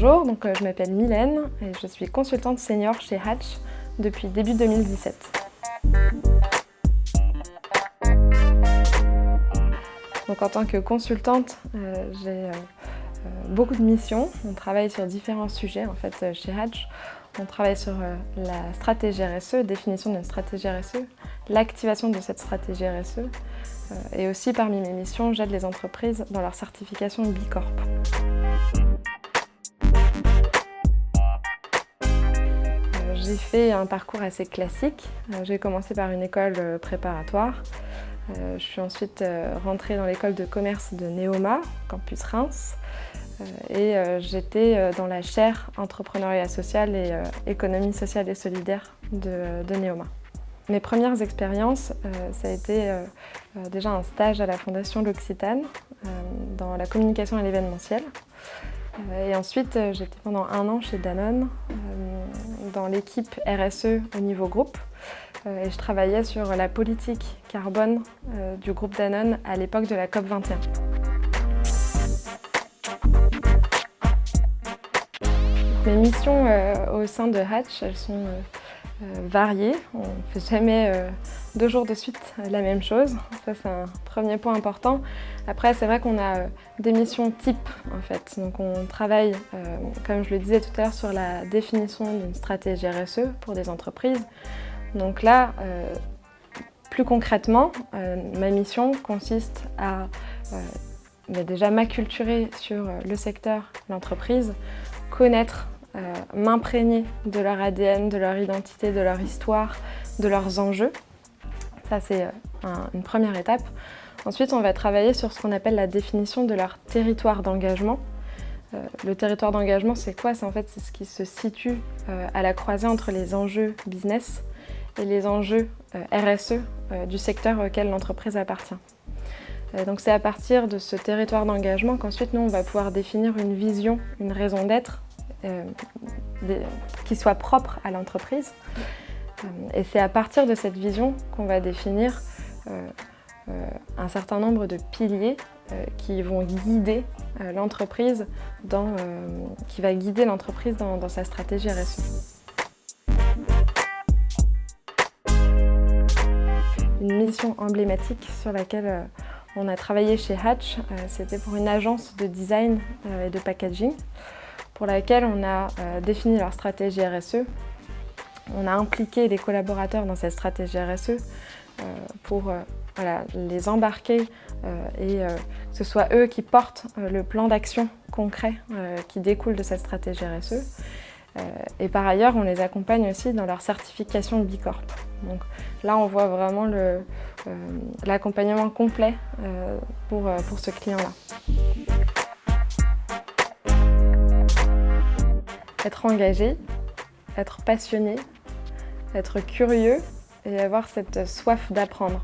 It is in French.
Bonjour, je m'appelle Mylène et je suis consultante senior chez Hatch depuis début 2017. En tant que consultante, j'ai beaucoup de missions. On travaille sur différents sujets chez Hatch. On travaille sur la stratégie RSE, définition d'une stratégie RSE, l'activation de cette stratégie RSE et aussi parmi mes missions, j'aide les entreprises dans leur certification B Corp. J'ai fait un parcours assez classique. J'ai commencé par une école préparatoire. Je suis ensuite rentrée dans l'école de commerce de Neoma, campus Reims. Et j'étais dans la chaire entrepreneuriat social et économie sociale et solidaire de Neoma. Mes premières expériences, ça a été déjà un stage à la Fondation L'Occitane dans la communication et l'événementiel. Et ensuite, j'étais pendant 1 an chez Danone dans l'équipe RSE au niveau groupe. Et je travaillais sur la politique carbone du groupe Danone à l'époque de la COP21. Mes missions au sein de Hatch, elles sont variées. On ne fait jamais 2 jours de suite la même chose. Ça, c'est un premier point important. Après, c'est vrai qu'on a des missions types en fait. Donc on travaille, comme je le disais tout à l'heure, sur la définition d'une stratégie RSE pour des entreprises. Donc là, plus concrètement, ma mission consiste à déjà m'acculturer sur le secteur, l'entreprise, connaître, m'imprégner de leur ADN, de leur identité, de leur histoire, de leurs enjeux. Ça, c'est une première étape. Ensuite, on va travailler sur ce qu'on appelle la définition de leur territoire d'engagement. Le territoire d'engagement, c'est quoi? C'est ce qui se situe à la croisée entre les enjeux business et les enjeux RSE du secteur auquel l'entreprise appartient. Donc c'est à partir de ce territoire d'engagement qu'ensuite nous on va pouvoir définir une vision, une raison d'être qui soit propre à l'entreprise. Et c'est à partir de cette vision qu'on va définir un certain nombre de piliers qui vont guider l'entreprise dans sa stratégie RSE. Une mission emblématique sur laquelle on a travaillé chez Hatch, c'était pour une agence de design et de packaging pour laquelle on a défini leur stratégie RSE. On a impliqué les collaborateurs dans cette stratégie RSE pour les embarquer et que ce soit eux qui portent le plan d'action concret qui découle de cette stratégie RSE. Et par ailleurs, on les accompagne aussi dans leur certification B Corp. Donc là, on voit vraiment l'accompagnement complet pour ce client-là. Être engagé, être passionné, être curieux et avoir cette soif d'apprendre.